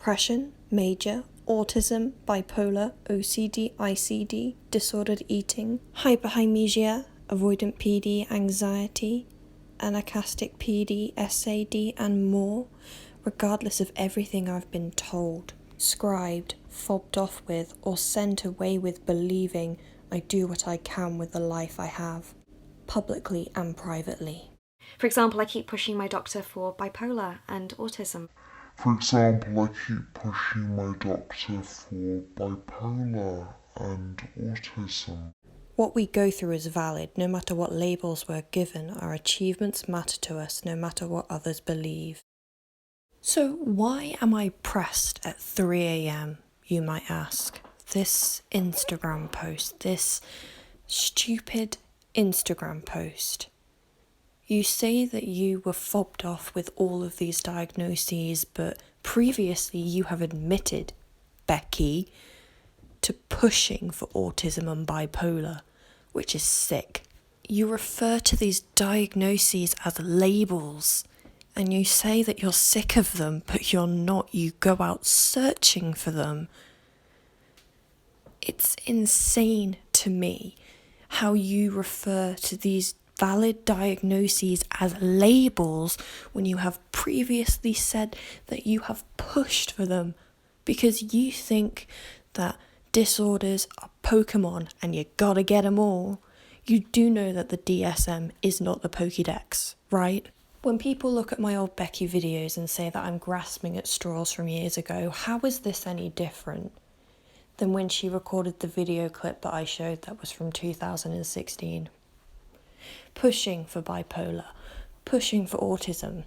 depression, major, autism, bipolar, OCD, ICD, disordered eating, hyperhymesia, avoidant PD, anxiety, anacastic PD, SAD, and more, regardless of everything I've been told, scribed, fobbed off with, or sent away with believing I do what I can with the life I have, publicly and privately. For example, I keep pushing my doctor for bipolar and autism. For example, I keep pushing my doctor for bipolar and autism. What we go through is valid, no matter what labels we're given. Our achievements matter to us, no matter what others believe. So why am I pressed at 3 a.m, you might ask? This Instagram post, this stupid Instagram post. You say that you were fobbed off with all of these diagnoses, but previously you have admitted, Becky, to pushing for autism and bipolar, which is sick. You refer to these diagnoses as labels, and you say that you're sick of them, but you're not. You go out searching for them. It's insane to me how you refer to these valid diagnoses as labels when you have previously said that you have pushed for them because you think that disorders are Pokemon and you gotta get them all. You do know that the DSM is not the Pokédex, right? When people look at my old Becky videos and say that I'm grasping at straws from years ago, how is this any different than when she recorded the video clip that I showed that was from 2016? Pushing for bipolar, pushing for autism,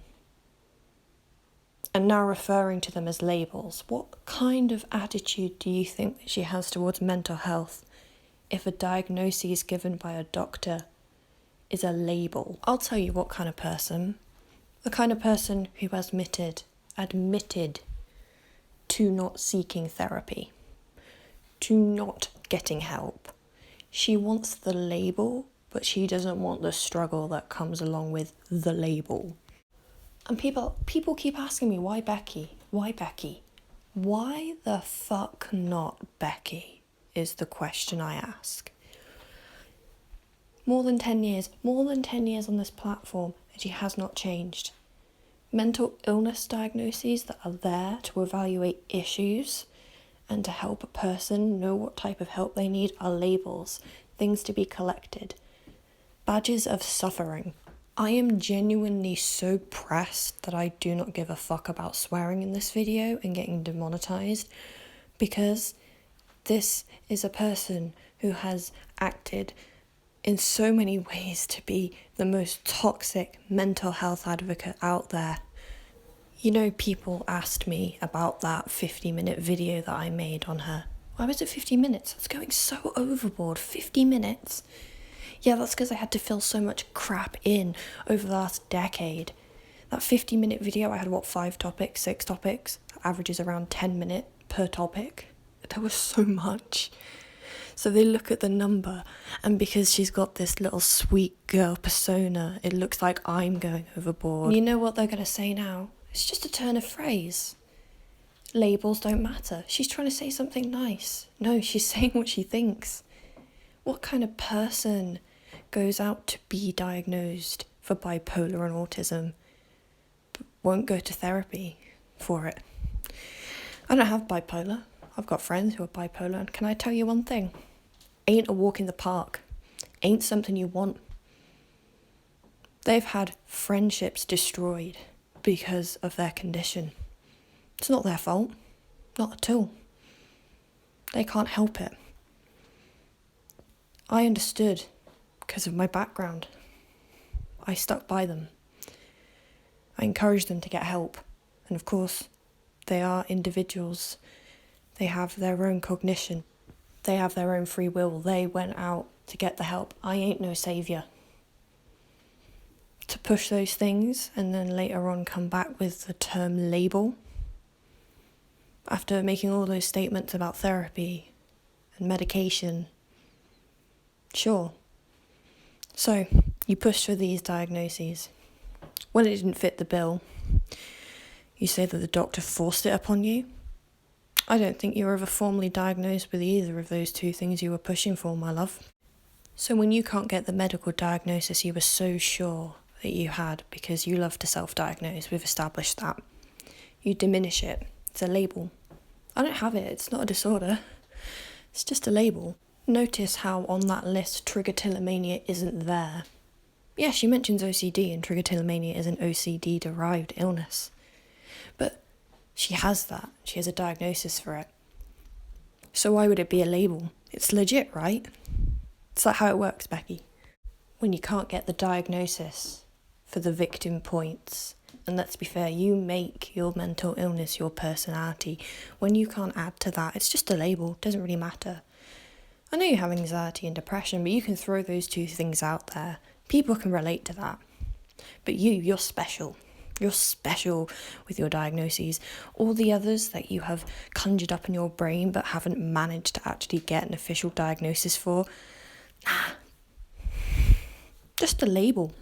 and now referring to them as labels. What kind of attitude do you think that she has towards mental health if a diagnosis given by a doctor is a label? I'll tell you what kind of person. The kind of person who has admitted to not seeking therapy, to not getting help. She wants the label, but she doesn't want the struggle that comes along with the label. And people keep asking me, why Becky? Why Becky? Why the fuck not Becky is the question I ask. More than 10 years on this platform, and she has not changed. Mental illness diagnoses that are there to evaluate issues and to help a person know what type of help they need are labels, things to be collected. Badges of suffering. I am genuinely so pressed that I do not give a fuck about swearing in this video and getting demonetized, because this is a person who has acted in so many ways to be the most toxic mental health advocate out there. You know, people asked me about that 50-minute video that I made on her. Why was it 50 minutes? It's going so overboard. 50 minutes? Yeah, that's because I had to fill so much crap in over the last decade. That 50-minute video, I had, 5 topics, 6 topics? Averages around 10 minutes per topic. There was so much. So they look at the number, and because she's got this little sweet girl persona, it looks like I'm going overboard. And you know what they're going to say now? It's just a turn of phrase. Labels don't matter. She's trying to say something nice. No, she's saying what she thinks. What kind of person goes out to be diagnosed for bipolar and autism but won't go to therapy for it? I don't have bipolar. I've got friends who are bipolar, and can I tell you one thing? Ain't a walk in the park. Ain't something you want. They've had friendships destroyed because of their condition. It's not their fault. Not at all. They can't help it. I understood because of my background. I stuck by them. I encouraged them to get help. And of course, they are individuals. They have their own cognition. They have their own free will. They went out to get the help. I ain't no saviour. To push those things and then later on come back with the term label, after making all those statements about therapy and medication. Sure. So, you pushed for these diagnoses. When it didn't fit the bill, you say that the doctor forced it upon you. I don't think you were ever formally diagnosed with either of those two things you were pushing for, my love. So when you can't get the medical diagnosis you were so sure that you had because you love to self-diagnose, we've established that, you diminish it. It's a label. I don't have it, it's not a disorder. It's just a label. Notice how on that list trichotillomania isn't there. Yeah, she mentions OCD, and trichotillomania is an OCD-derived illness. But she has that. She has a diagnosis for it. So why would it be a label? It's legit, right? It's like how it works, Becky. When you can't get the diagnosis for the victim points, and let's be fair, you make your mental illness your personality. When you can't add to that, it's just a label. It doesn't really matter. I know you have anxiety and depression, but you can throw those two things out there. People can relate to that. But you're special. You're special with your diagnoses. All the others that you have conjured up in your brain but haven't managed to actually get an official diagnosis for, just a label.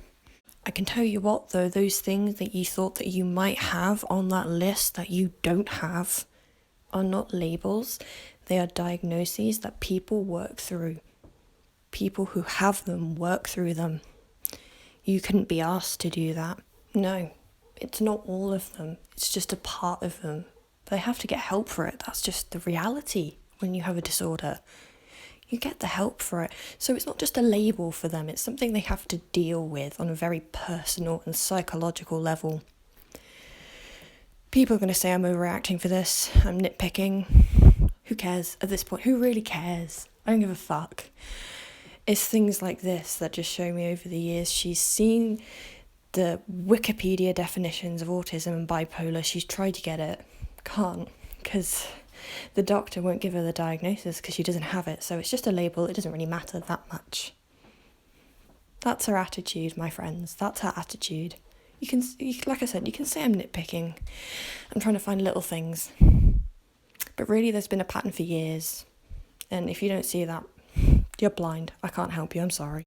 I can tell you what though, those things that you thought that you might have on that list that you don't have are not labels. They are diagnoses that people work through. People who have them work through them. You couldn't be asked to do that. No, it's not all of them. It's just a part of them. They have to get help for it. That's just the reality when you have a disorder. You get the help for it. So it's not just a label for them. It's something they have to deal with on a very personal and psychological level. People are going to say I'm overreacting for this. I'm nitpicking. Who cares at this point? Who really cares? I don't give a fuck. It's things like this that just show me over the years. She's seen the Wikipedia definitions of autism and bipolar. She's tried to get it. Can't, because the doctor won't give her the diagnosis because she doesn't have it. So it's just a label. It doesn't really matter that much. That's her attitude, my friends. That's her attitude. Like I said, you can say I'm nitpicking. I'm trying to find little things. But really, there's been a pattern for years. And if you don't see that, you're blind. I can't help you. I'm sorry.